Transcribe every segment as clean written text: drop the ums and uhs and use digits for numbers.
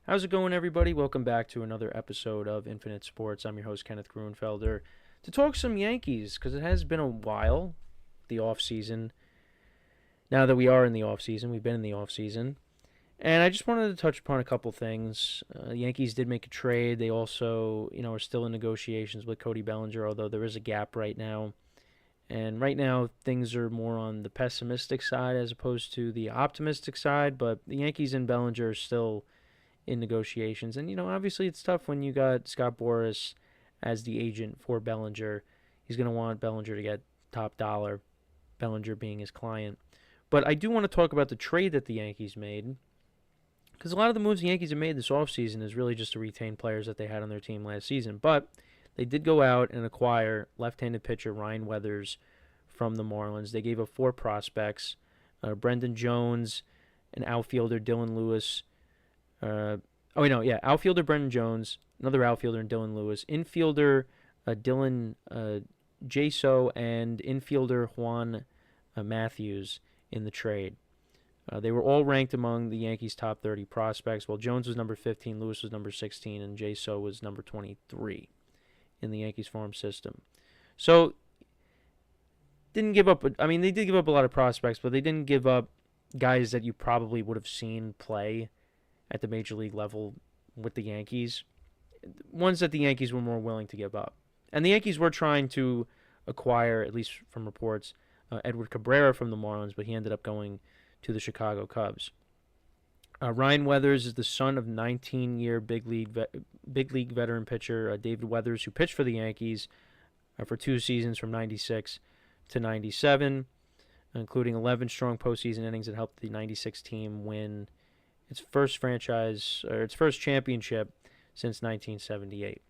How's it going, everybody? Welcome back to another episode of Infinite Sports. I'm your host, Kenneth Gruenfelder, to talk some Yankees because it has been a while, the off season. Now that we are in the off season, we've been in the off season, and I just wanted to touch upon a couple things. The Yankees did make a trade. They also, are still in negotiations with Cody Bellinger, although there is a gap right now. And right now, things are more on the pessimistic side as opposed to the optimistic side. But the Yankees and Bellinger are still in negotiations. And, obviously it's tough when you got Scott Boras as the agent for Bellinger. He's going to want Bellinger to get top dollar, Bellinger being his client. But I do want to talk about the trade that the Yankees made because a lot of the moves the Yankees have made this offseason is really just to retain players that they had on their team last season. But they did go out and acquire left-handed pitcher Ryan Weathers from the Marlins. They gave up four prospects, Brendan Jones, an outfielder Dylan Lewis, outfielder Brendan Jones, another outfielder in Dylan Lewis, infielder Dylan Jaso, and infielder Juan Matthews in the trade. They were all ranked among the Yankees' top 30 prospects. While Jones was number 15, Lewis was number 16, and Jaso was number 23 in the Yankees farm system. So didn't give up. They did give up a lot of prospects, but they didn't give up guys that you probably would have seen play at the major league level with the Yankees, ones that the Yankees were more willing to give up. And the Yankees were trying to acquire, at least from reports, Edward Cabrera from the Marlins, but he ended up going to the Chicago Cubs. Ryan Weathers is the son of 19-year big league veteran pitcher David Weathers, who pitched for the Yankees for 2 seasons from 96 to 97, including 11 strong postseason innings that helped the 96 team win its first championship since 1978.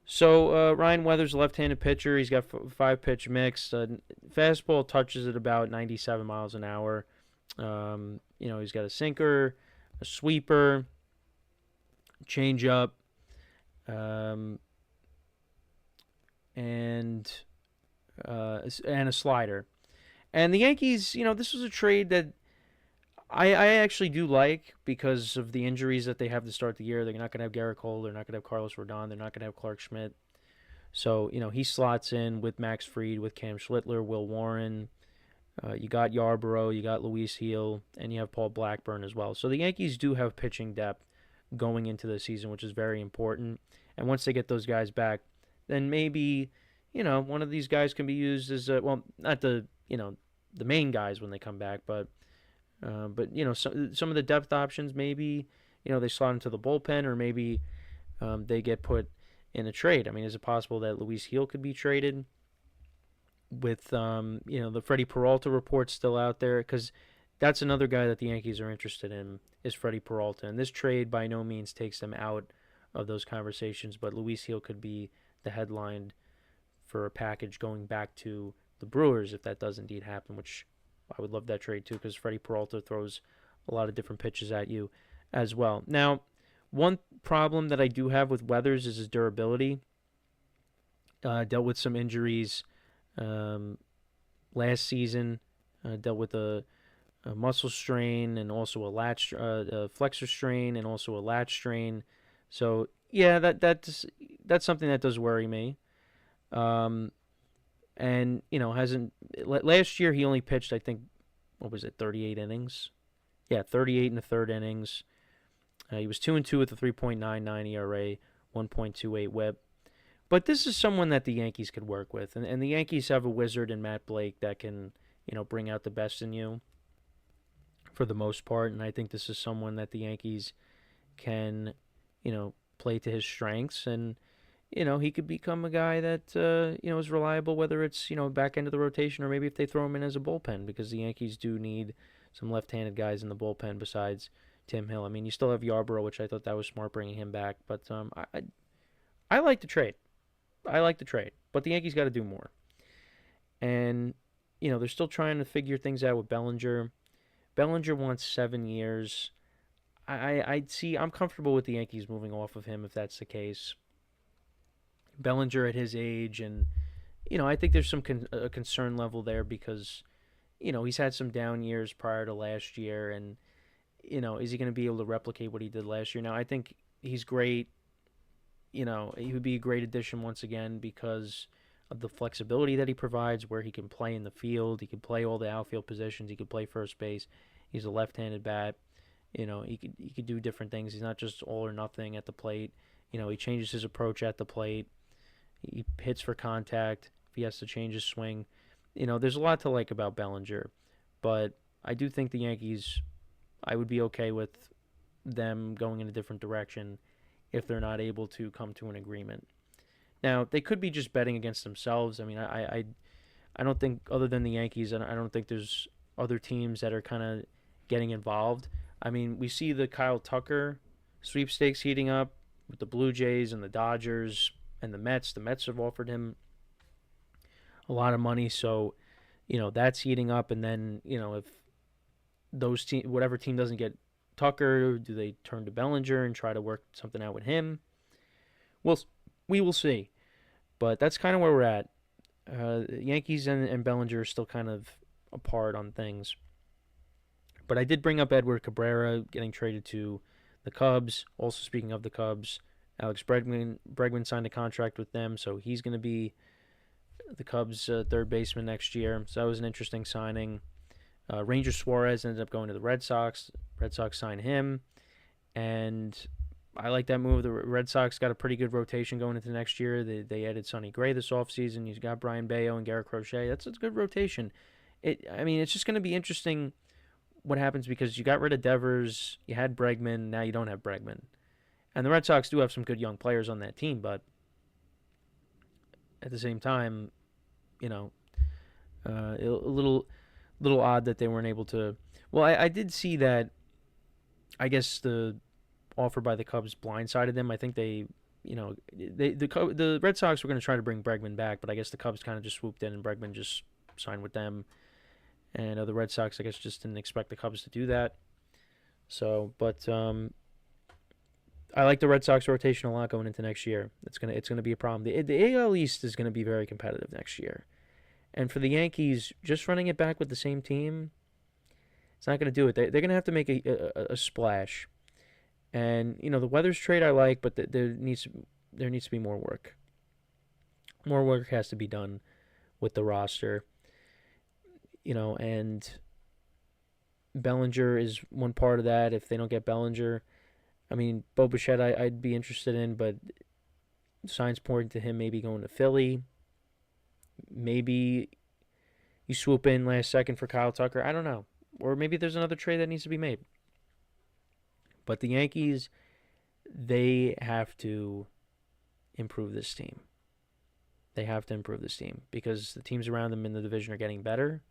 So Ryan Weathers, left-handed pitcher. He's got 5-pitch mix. Fastball touches at about 97 miles an hour. He's got a sinker, a sweeper, changeup, and a slider. And the Yankees, this was a trade that I actually do like because of the injuries that they have to start the year. They're not going to have Garrett Cole. They're not going to have Carlos Rodon. They're not going to have Clark Schmidt. So, he slots in with Max Fried, with Cam Schlittler, Will Warren. You got Yarborough, you got Luis Heel, and you have Paul Blackburn as well. So the Yankees do have pitching depth going into the season, which is very important. And once they get those guys back, then maybe, one of these guys can be used as not the main guys when they come back, but some of the depth options, maybe, they slot into the bullpen, or maybe they get put in a trade. Is it possible that Luis Heel could be traded with, the Freddie Peralta report still out there? Because that's another guy that the Yankees are interested in, is Freddie Peralta. And this trade by no means takes them out of those conversations, but Luis Heel could be the headline for a package going back to the Brewers if that does indeed happen, which I would love that trade too, because Freddie Peralta throws a lot of different pitches at you as well. Now, one problem that I do have with Weathers is his durability. Dealt with some injuries last season. Dealt with a muscle strain and also a flexor strain and also a lat strain. So yeah, that's something that does worry me. And hasn't last year he only pitched, I think, 38 innings. Yeah, 38 in the third innings. He was 2-2 with a 3.99 ERA, 1.28 WHIP. But this is someone that the Yankees could work with, and the Yankees have a wizard in Matt Blake that can, bring out the best in you for the most part. And I think this is someone that the Yankees can, play to his strengths, and he could become a guy that is reliable, whether it's back end of the rotation or maybe if they throw him in as a bullpen, because the Yankees do need some left-handed guys in the bullpen besides Tim Hill. You still have Yarborough, which I thought that was smart bringing him back, but I like the trade. But the Yankees got to do more. And they're still trying to figure things out with Bellinger. Bellinger wants 7 years. I'm comfortable with the Yankees moving off of him if that's the case. Bellinger at his age, and I think there's some concern level there because he's had some down years prior to last year, and is he going to be able to replicate what he did last year? Now, I think he's great. He would be a great addition once again because of the flexibility that he provides, where he can play in the field. He can play all the outfield positions. He can play first base. He's a left-handed bat. He could do different things. He's not just all or nothing at the plate. He changes his approach at the plate. He hits for contact. If he has to change his swing, there's a lot to like about Bellinger. But I do think the Yankees, I would be okay with them going in a different direction if they're not able to come to an agreement. Now, they could be just betting against themselves. I mean, I don't think, other than the Yankees, I don't think there's other teams that are kind of getting involved. I mean, we see the Kyle Tucker sweepstakes heating up with the Blue Jays and the Dodgers and the Mets. The Mets have offered him a lot of money, so that's heating up. And then if whatever team doesn't get Tucker, do they turn to Bellinger and try to work something out with him? We will see. But that's kind of where we're at. Yankees and Bellinger are still kind of apart on things. But I did bring up Edward Cabrera getting traded to the Cubs. Also, speaking of the Cubs, Alex Bregman signed a contract with them, so he's going to be the Cubs' third baseman next year. So that was an interesting signing. Ranger Suarez ended up going to the Red Sox. Red Sox signed him, and I like that move. The Red Sox got a pretty good rotation going into next year. They added Sonny Gray this offseason. You've got Brian Bayo and Garrett Crochet. That's a good rotation. It's just going to be interesting what happens because you got rid of Devers, you had Bregman, now you don't have Bregman. And the Red Sox do have some good young players on that team, but at the same time, a little odd that they weren't able to. Well, I did see that. I guess the offer by the Cubs blindsided them. I think the Red Sox were going to try to bring Bregman back, but I guess the Cubs kind of just swooped in and Bregman just signed with them. And the Red Sox, I guess, just didn't expect the Cubs to do that. So, but I like the Red Sox rotation a lot going into next year. It's gonna be a problem. The AL East is gonna be very competitive next year, and for the Yankees, just running it back with the same team, it's not gonna do it. They're gonna have to make a splash. And the Weathers trade I like, but there needs to be more work. More work has to be done with the roster. And Bellinger is one part of that. If they don't get Bellinger, I mean, Bo Bichette I'd be interested in, but signs pointing to him maybe going to Philly. Maybe you swoop in last second for Kyle Tucker. I don't know. Or maybe there's another trade that needs to be made. But the Yankees, they have to improve this team. They have to improve this team because the teams around them in the division are getting better.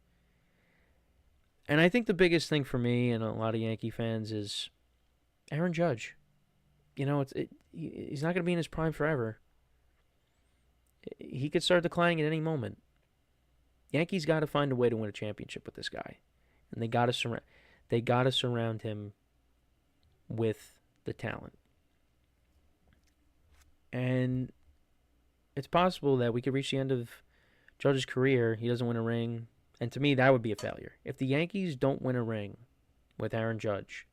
And I think the biggest thing for me and a lot of Yankee fans is Aaron Judge. He's not going to be in his prime forever. He could start declining at any moment. Yankees got to find a way to win a championship with this guy, and they got to surround him with the talent. And it's possible that we could reach the end of Judge's career. He doesn't win a ring. And to me, that would be a failure. If the Yankees don't win a ring with Aaron Judge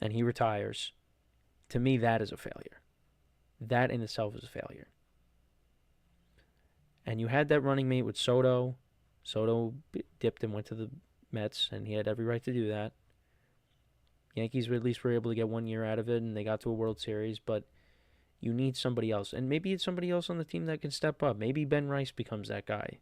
and he retires, to me, that is a failure. That in itself is a failure. And you had that running mate with Soto. Soto dipped and went to the Mets, and he had every right to do that. Yankees at least were able to get 1 year out of it, and they got to a World Series, but you need somebody else. And maybe it's somebody else on the team that can step up. Maybe Ben Rice becomes that guy.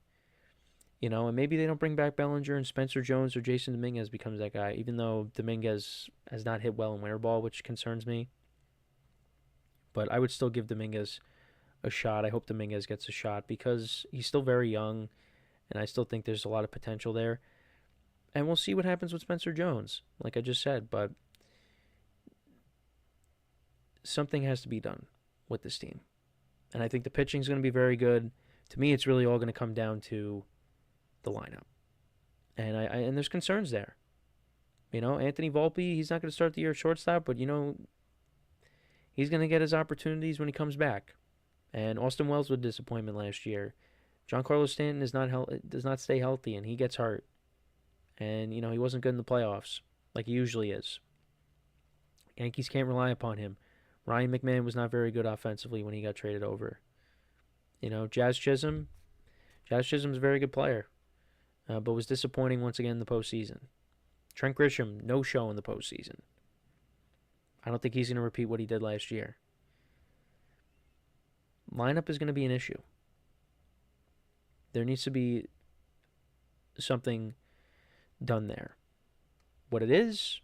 And maybe they don't bring back Bellinger and Spencer Jones or Jason Dominguez becomes that guy, even though Dominguez has not hit well in winter ball, which concerns me. But I would still give Dominguez a shot. I hope Dominguez gets a shot because he's still very young, and I still think there's a lot of potential there. And we'll see what happens with Spencer Jones, like I just said. But something has to be done with this team. And I think the pitching is going to be very good. To me, it's really all going to come down to the lineup. And and there's concerns there. Anthony Volpe, he's not going to start the year at shortstop, but, he's going to get his opportunities when he comes back. And Austin Wells was a disappointment last year. Giancarlo Stanton does not stay healthy, and he gets hurt. And, he wasn't good in the playoffs. like he usually is. Yankees can't rely upon him. Ryan McMahon was not very good offensively when he got traded over. Jazz Chisholm's a very good player, but was disappointing once again in the postseason. Trent Grisham, no show in the postseason. I don't think he's going to repeat what he did last year. Lineup is going to be an issue. There needs to be something done there. What it is,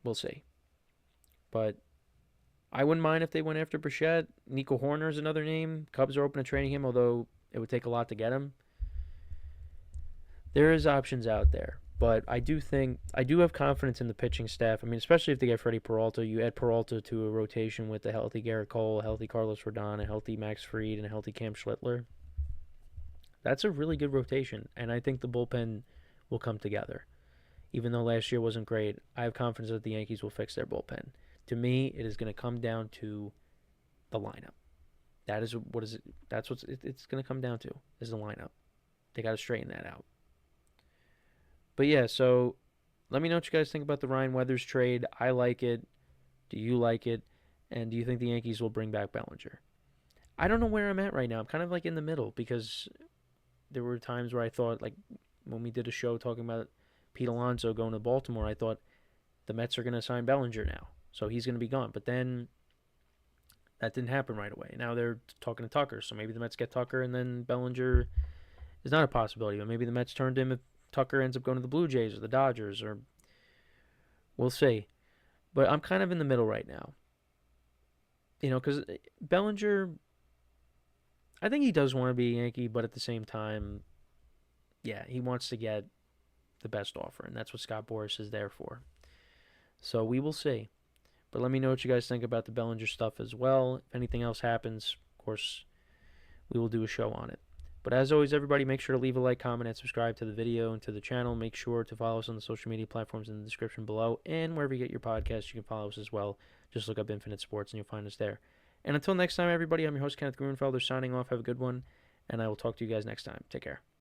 we'll see. But I wouldn't mind if they went after Bichette. Nico Horner is another name. Cubs are open to trading him, although it would take a lot to get him. There is options out there. But I do have confidence in the pitching staff. I mean, especially if they get Freddie Peralta. You add Peralta to a rotation with a healthy Garrett Cole, a healthy Carlos Rodon, a healthy Max Fried, and a healthy Cam Schlittler. That's a really good rotation, and I think the bullpen will come together. Even though last year wasn't great, I have confidence that the Yankees will fix their bullpen. To me, it is going to come down to the lineup. That's what it's going to come down to, is the lineup. They got to straighten that out. But yeah, so let me know what you guys think about the Ryan Weathers trade. I like it. Do you like it? And do you think the Yankees will bring back Bellinger? I don't know where I'm at right now. I'm kind of like in the middle because there were times where I thought, like when we did a show talking about Pete Alonso going to Baltimore, I thought the Mets are going to sign Bellinger now. So he's going to be gone. But then that didn't happen right away. Now they're talking to Tucker. So maybe the Mets get Tucker and then Bellinger is not a possibility. But maybe the Mets turn to him if Tucker ends up going to the Blue Jays or the Dodgers, or we'll see. But I'm kind of in the middle right now. Because Bellinger, I think he does want to be a Yankee, but at the same time, yeah, he wants to get the best offer, and that's what Scott Boras is there for. So we will see. But let me know what you guys think about the Bellinger stuff as well. If anything else happens, of course, we will do a show on it. But as always, everybody, make sure to leave a like, comment, and subscribe to the video and to the channel. Make sure to follow us on the social media platforms in the description below. And wherever you get your podcasts, you can follow us as well. Just look up Infinite Sports and you'll find us there. And until next time, everybody, I'm your host, Kenneth Gruenfelder, signing off. Have a good one. And I will talk to you guys next time. Take care.